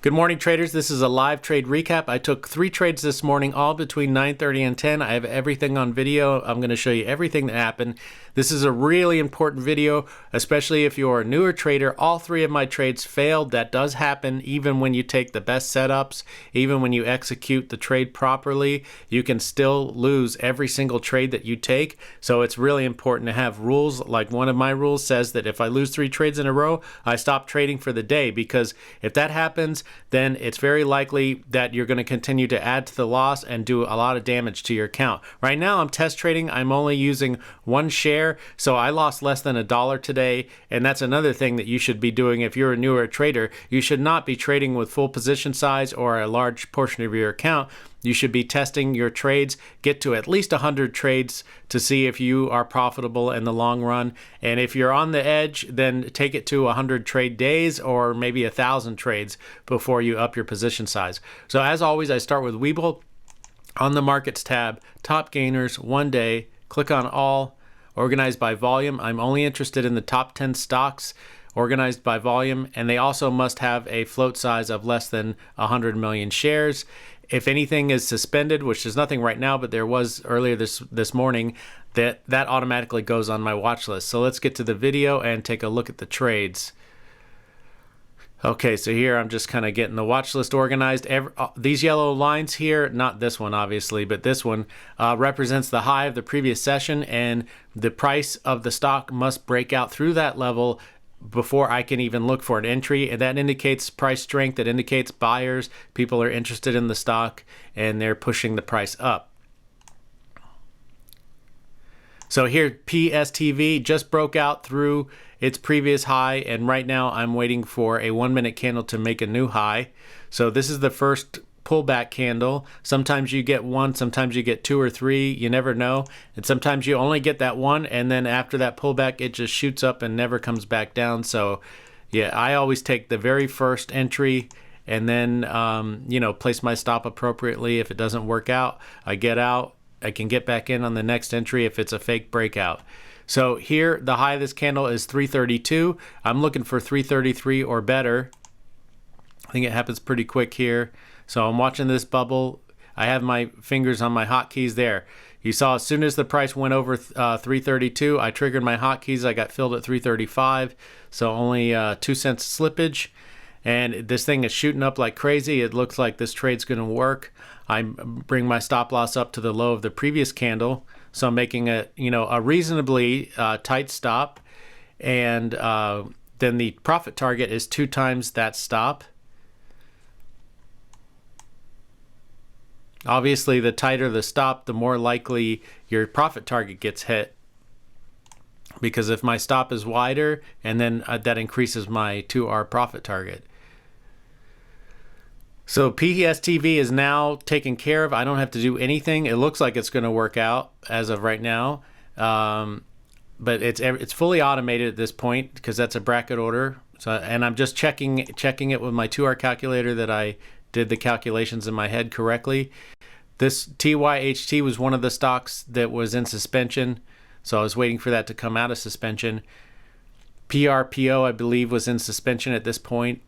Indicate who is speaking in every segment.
Speaker 1: Good morning, traders. This is a live trade recap. I took 3 trades this morning, all between 9:30 and 10. I have everything on video. I'm going to show you everything that happened. This is a really important video, especially if you're a newer trader. All 3 of my trades failed. That does happen even when you take the best setups, even when you execute the trade properly. You can still lose every single trade that you take. So it's really important to have rules. Like one of my rules says that if I lose 3 trades in a row, I stop trading for the day, because if that happens, then it's very likely that you're going to continue to add to the loss and do a lot of damage to your account. Right now, I'm test trading. I'm only using 1 share, so I lost less than $1 today, and that's another thing that you should be doing if you're a newer trader. You should not be trading with full position size or a large portion of your account. You should be testing your trades, get to at least 100 trades to see if you are profitable in the long run. And if you're on the edge, then take it to 100 trade days or maybe 1,000 trades before you up your position size. So as always, I start with Webull. On the Markets tab, top gainers, 1 day, click on all, organized by volume. I'm only interested in the top 10 stocks organized by volume, and they also must have a float size of less than 100 million shares. If anything is suspended, which there's nothing right now, but there was earlier this morning, that automatically goes on my watch list. So let's get to the video and take a look at the trades. Okay, so here I'm just kind of getting the watch list organized. These yellow lines here, not this one obviously, but this one represents the high of the previous session, and the price of the stock must break out through that level before I can even look for an entry. And that indicates price strength. It indicates buyers, people are interested in the stock, and they're pushing the price up. So here, Pstv just broke out through its previous high, and right now I'm waiting for a 1-minute candle to make a new high. So this is the first pullback candle. Sometimes you get 1, sometimes you get 2 or 3, you never know. And sometimes you only get that 1, and then after that pullback, it just shoots up and never comes back down. So yeah, I always take the very first entry and then, place my stop appropriately. If it doesn't work out, I get out. I can get back in on the next entry if it's a fake breakout. So here, the high of this candle is 332. I'm looking for 333 or better. I think it happens pretty quick here. So I'm watching this bubble. I have my fingers on my hotkeys there. You saw as soon as the price went over 332, I triggered my hotkeys. I got filled at 335, so only 2 cents slippage. And this thing is shooting up like crazy. It looks like this trade's going to work. I bring my stop loss up to the low of the previous candle, so I'm making a reasonably tight stop, and then the profit target is 2 times that stop. Obviously, the tighter the stop, the more likely your profit target gets hit, because if my stop is wider, and then that increases my 2R profit target. So Pstv is now taken care of. I don't have to do anything. It looks like it's going to work out as of right now, but it's fully automated at this point because that's a bracket order. So, and I'm just checking it with my 2R calculator that I did the calculations in my head correctly. This TYHT was one of the stocks that was in suspension, so I was waiting for that to come out of suspension. Prpo, I believe, was in suspension at this point.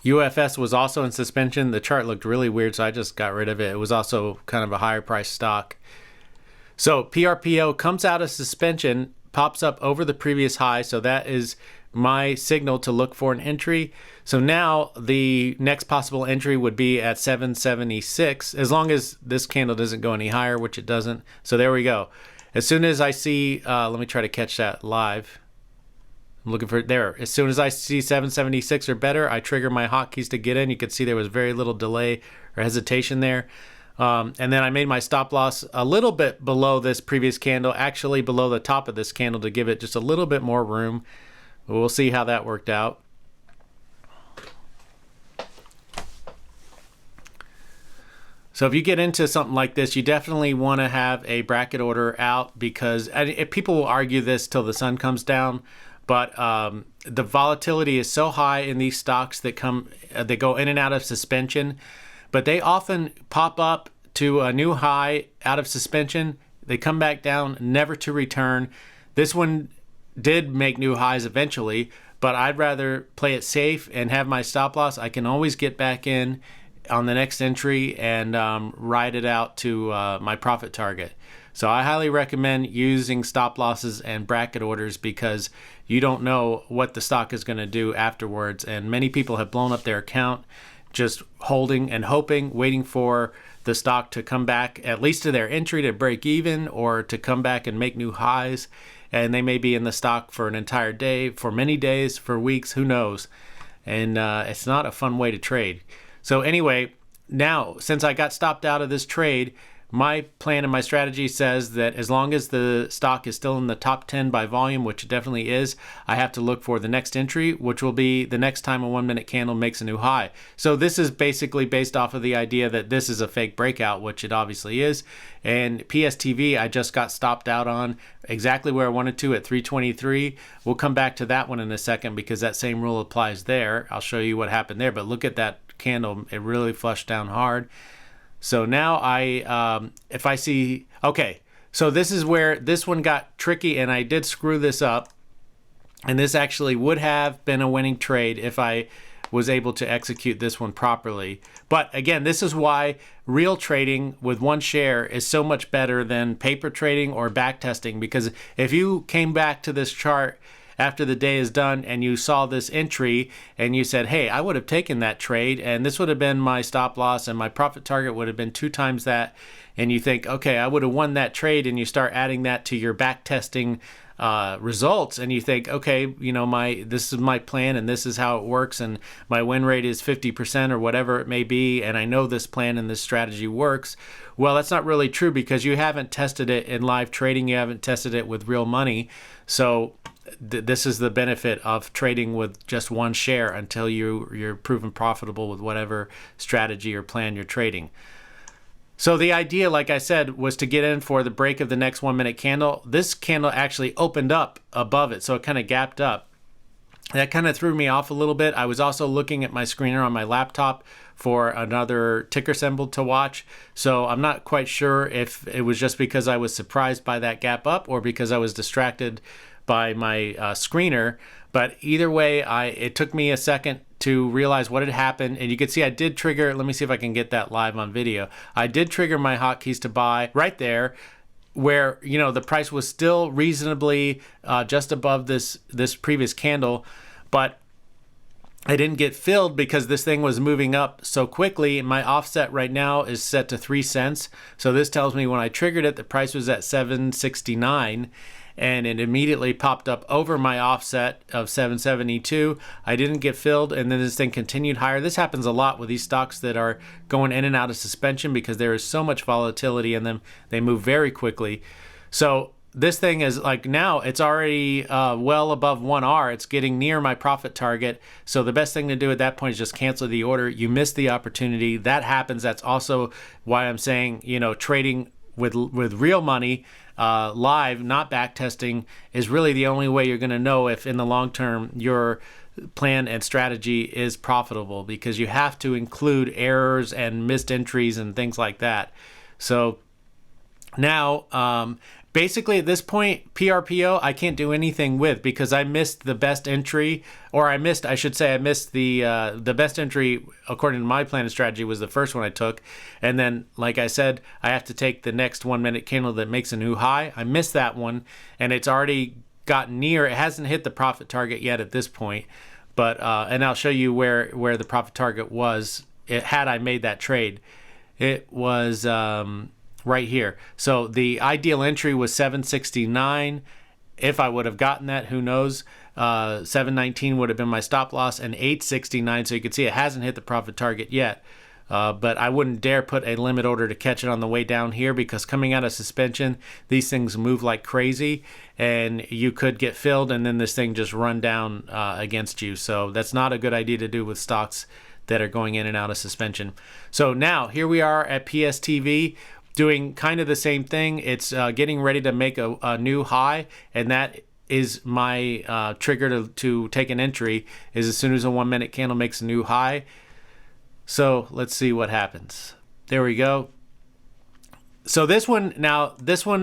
Speaker 1: UFS was also in suspension. The chart looked really weird, so I just got rid of it. It was also kind of a higher price stock. So Prpo comes out of suspension, pops up over the previous high, so that is my signal to look for an entry. So now the next possible entry would be at 776, as long as this candle doesn't go any higher, which it doesn't. So there we go. As soon as I see, let me try to catch that live. I'm looking for there. As soon as I see 776 or better, I trigger my hotkeys to get in. You can see there was very little delay or hesitation there. And then I made my stop loss a little bit below this previous candle, actually below the top of this candle, to give it just a little bit more room. We'll see how that worked out. So if you get into something like this, you definitely want to have a bracket order out, because people will argue this till the sun comes down. But the volatility is so high in these stocks that they go in and out of suspension, but they often pop up to a new high out of suspension. They come back down, never to return. This one did make new highs eventually, but I'd rather play it safe and have my stop loss. I can always get back in on the next entry and ride it out to my profit target. So I highly recommend using stop losses and bracket orders because you don't know what the stock is going to do afterwards. And many people have blown up their account just holding and hoping, waiting for the stock to come back at least to their entry to break even or to come back and make new highs. And they may be in the stock for an entire day, for many days, for weeks, who knows. And it's not a fun way to trade. So anyway, now, since I got stopped out of this trade, my plan and my strategy says that as long as the stock is still in the top 10 by volume, which it definitely is, I have to look for the next entry, which will be the next time a 1 minute candle makes a new high. So this is basically based off of the idea that this is a fake breakout, which it obviously is. And Pstv, I just got stopped out on exactly where I wanted to at 323. We'll come back to that one in a second because that same rule applies there. I'll show you what happened there, but look at that candle. It really flushed down hard. So now if I see, okay, so this is where this one got tricky and I did screw this up. And this actually would have been a winning trade if I was able to execute this one properly. But again, this is why real trading with one share is so much better than paper trading or back testing, because if you came back to this chart after the day is done and you saw this entry and you said, hey, I would have taken that trade and this would have been my stop loss and my profit target would have been 2 times that, and you think, okay, I would have won that trade, and you start adding that to your back testing results and you think, okay, you know, this is my plan and this is how it works and my win rate is 50% or whatever it may be, and I know this plan and this strategy works. Well, that's not really true because you haven't tested it in live trading. You haven't tested it with real money. So this is the benefit of trading with just one share until you're proven profitable with whatever strategy or plan you're trading. So the idea, like I said, was to get in for the break of the next 1 minute candle. This candle actually opened up above it, so it kind of gapped up. That kind of threw me off a little bit. I was also looking at my screener on my laptop for another ticker symbol to watch. So I'm not quite sure if it was just because I was surprised by that gap up or because I was distracted by my screener. But either way, it took me a second to realize what had happened. And you can see I did trigger, let me see if I can get that live on video. I did trigger my hotkeys to buy right there, where, you know, the price was still reasonably just above this previous candle, but I didn't get filled because this thing was moving up so quickly. My offset right now is set to 3 cents. So this tells me when I triggered it, the price was at 7.69 and it immediately popped up over my offset of 772. I didn't get filled, and then this thing continued higher. This happens a lot with these stocks that are going in and out of suspension because there is so much volatility in them. They move very quickly. So this thing is like, now it's already well above 1R. It's getting near my profit target. So the best thing to do at that point is just cancel the order. You missed the opportunity. That happens. That's also why I'm saying, you know, trading with real money live, not back testing, is really the only way you're going to know if in the long term your plan and strategy is profitable, because you have to include errors and missed entries and things like that. So now basically at this point, PRPO I can't do anything with because I missed the best entry, or I missed the best entry according to my plan and strategy was the first one I took. And then, like I said, I have to take the next 1 minute candle that makes a new high. I missed that one and it's already gotten near. It hasn't hit the profit target yet at this point, but and I'll show you where the profit target was had I made that trade. It was right here. So the ideal entry was 769. If I would have gotten that, who knows? 719 would have been my stop loss, and 869. So you can see it hasn't hit the profit target yet. But I wouldn't dare put a limit order to catch it on the way down here, because coming out of suspension, these things move like crazy and you could get filled and then this thing just run down against you. So that's not a good idea to do with stocks that are going in and out of suspension. So now here we are at PSTV, doing kind of the same thing. It's getting ready to make a new high, and that is my trigger to take an entry, is as soon as a 1 minute candle makes a new high. So let's see what happens. There we go. So this one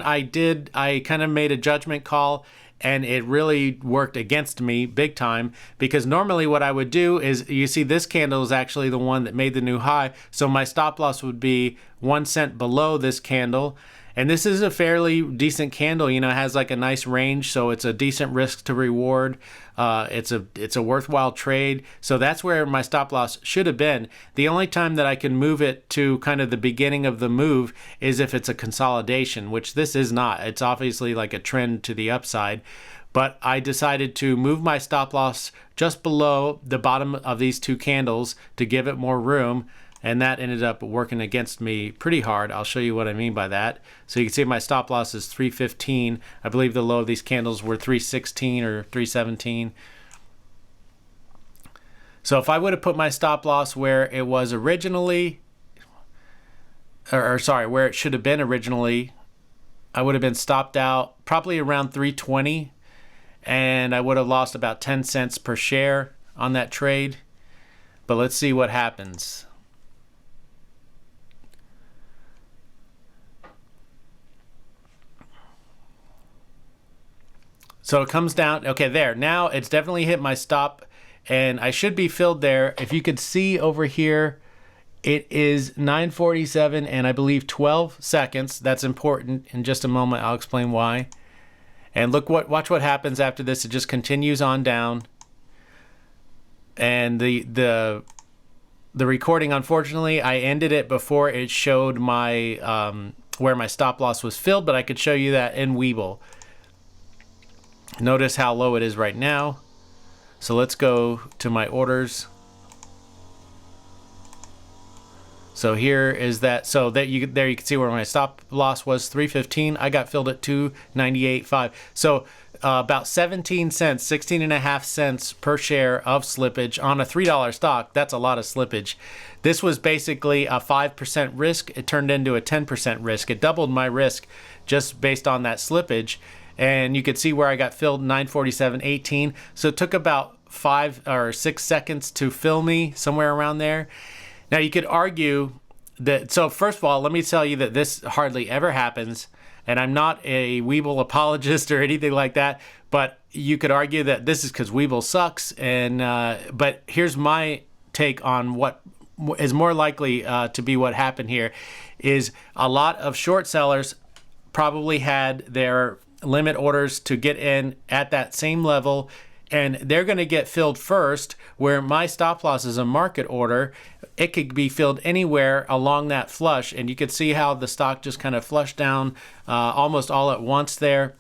Speaker 1: I kind of made a judgment call, and it really worked against me big time, because normally what I would do is, you see this candle is actually the one that made the new high, so my stop loss would be 1 cent below this candle. And this is a fairly decent candle, you know, it has like a nice range, so it's a decent risk to reward. It's a worthwhile trade. So that's where my stop loss should have been. The only time that I can move it to kind of the beginning of the move is if it's a consolidation, which this is not. It's obviously like a trend to the upside. But I decided to move my stop loss just below the bottom of these two candles to give it more room. And that ended up working against me pretty hard. I'll show you what I mean by that. So you can see my stop loss is 315. I believe the low of these candles were 316 or 317. So if I would have put my stop loss where it was originally, or sorry, where it should have been originally, I would have been stopped out probably around 320, and I would have lost about 10 cents per share on that trade. But let's see what happens. So it comes down, okay, there. Now it's definitely hit my stop, and I should be filled there. If you could see over here, it is 9:47 and I believe 12 seconds. That's important. In just a moment, I'll explain why. And watch what happens after this. It just continues on down. And the recording, unfortunately, I ended it before it showed my where my stop loss was filled, but I could show you that in Webull. Notice how low it is right now. So let's go to my orders. So here is that. So there you can see where my stop loss was, 315. I got filled at 298.5. So about 17 cents, 16 and a half cents per share of slippage on a $3 stock. That's a lot of slippage. This was basically a 5% risk. It turned into a 10% risk. It doubled my risk just based on that slippage. And you could see where I got filled, 9:47.18. So it took about 5 or 6 seconds to fill me, somewhere around there. Now you could argue that, so first of all, let me tell you that this hardly ever happens, and I'm not a Webull apologist or anything like that, but you could argue that this is because Webull sucks. And but here's my take on what is more likely to be what happened here, is a lot of short sellers probably had their limit orders to get in at that same level, and they're going to get filled first, where my stop loss is a market order. It could be filled anywhere along that flush, and you could see how the stock just kind of flushed down almost all at once there.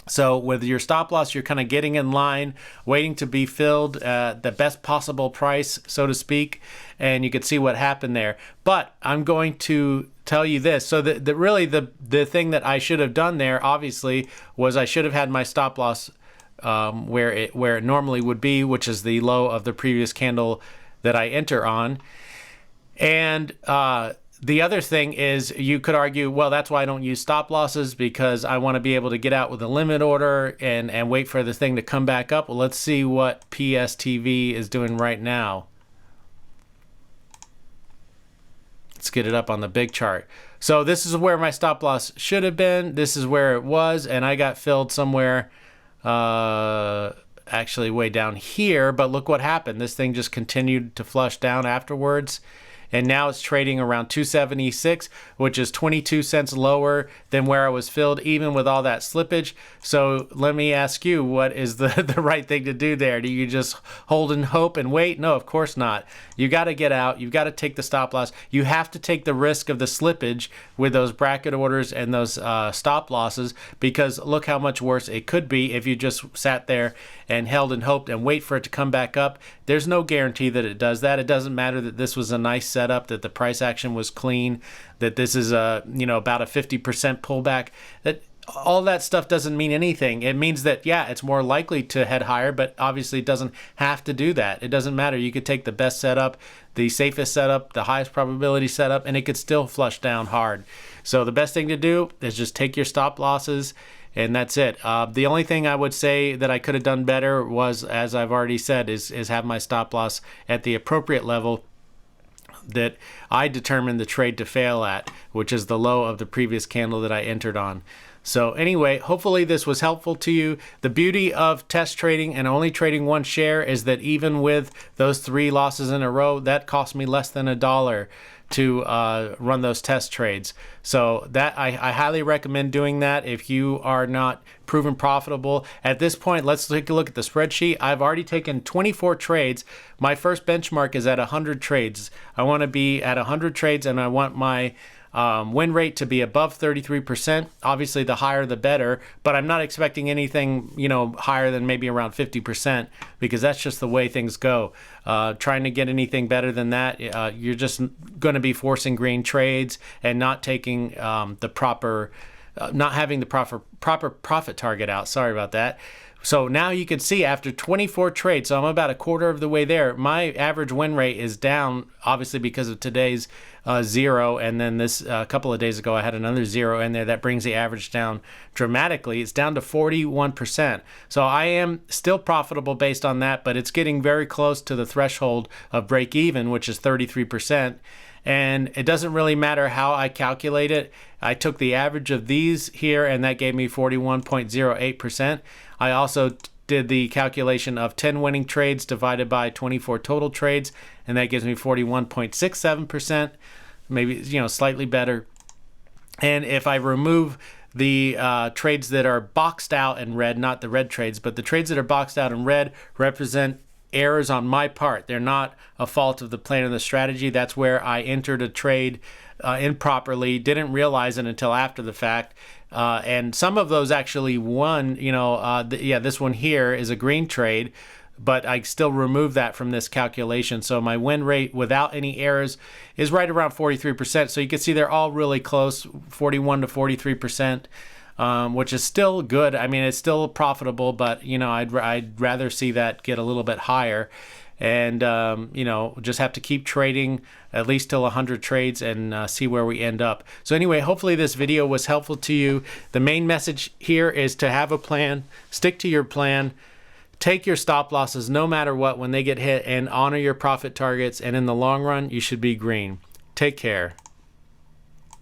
Speaker 1: So with your stop loss, you're kind of getting in line, waiting to be filled at the best possible price, so to speak, and you could see what happened there. But I'm going to tell you this. So really the thing that I should have done there, obviously, was I should have had my stop loss where it normally would be, which is the low of the previous candle that I enter on. And the other thing is, you could argue, well, that's why I don't use stop losses, because I want to be able to get out with a limit order and wait for the thing to come back up. Well, let's see what Pstv is doing right now. Let's get it up on the big chart. So this is where my stop loss should have been. This is where it was, and I got filled somewhere actually way down here. But look what happened. This thing just continued to flush down afterwards. And now it's trading around 276, which is 22 cents lower than where I was filled, even with all that slippage. So let me ask you, what is the right thing to do there? Do you just hold and hope and wait? No, of course not. You got to get out. You've got to take the stop loss. You have to take the risk of the slippage with those bracket orders and those stop losses, because look how much worse it could be if you just sat there and held and hoped and wait for it to come back up. There's no guarantee that it does that. It doesn't matter that this was a nice setup, that the price action was clean, that this is about a 50% pullback. That all that stuff doesn't mean anything. It means that, yeah, it's more likely to head higher, but obviously it doesn't have to do that. It doesn't matter. You could take the best setup, the safest setup, the highest probability setup, and it could still flush down hard. So the best thing to do is just take your stop losses, and that's it. The only thing I would say that I could have done better was, as I've already said, is have my stop loss at the appropriate level that I determined the trade to fail at, which is the low of the previous candle that I entered on. So anyway, hopefully this was helpful to you. The beauty of test trading and only trading one share is that even with those 3 losses in a row, that cost me less than $1 to run those test trades. So that I highly recommend doing that if you are not proven profitable. At this point, let's take a look at the spreadsheet. I've already taken 24 trades. My first benchmark is at 100 trades. I want to be at 100 trades, and I want my win rate to be above 33%. Obviously, the higher the better, but I'm not expecting anything, higher than maybe around 50%, because that's just the way things go. Trying to get anything better than that, you're just going to be forcing green trades and not taking the proper, not having the proper profit target out. Sorry about that. So now you can see after 24 trades, so I'm about a quarter of the way there, my average win rate is down, obviously because of today's 0, and then this a couple of days ago I had another 0 in there. That brings the average down dramatically. It's down to 41%. So I am still profitable based on that, but it's getting very close to the threshold of break even, which is 33%. And it doesn't really matter how I calculate it. I took the average of these here, and that gave me 41.08%. I also did the calculation of 10 winning trades divided by 24 total trades, and that gives me 41.67%, maybe slightly better. And if I remove the trades that are boxed out in red, not the red trades, but the trades that are boxed out in red represent errors on my part. They're not a fault of the plan or the strategy. That's where I entered a trade improperly, didn't realize it until after the fact. And some of those actually won, this one here is a green trade, but I still remove that from this calculation. So my win rate without any errors is right around 43%. So you can see they're all really close, 41 to 43%. Which is still good. I mean, it's still profitable, but I'd rather see that get a little bit higher, and just have to keep trading at least till 100 trades and see where we end up. So anyway, hopefully this video was helpful to you. The main message here is to have a plan, stick to your plan, take your stop losses no matter what when they get hit, and honor your profit targets. And in the long run, you should be green. Take care.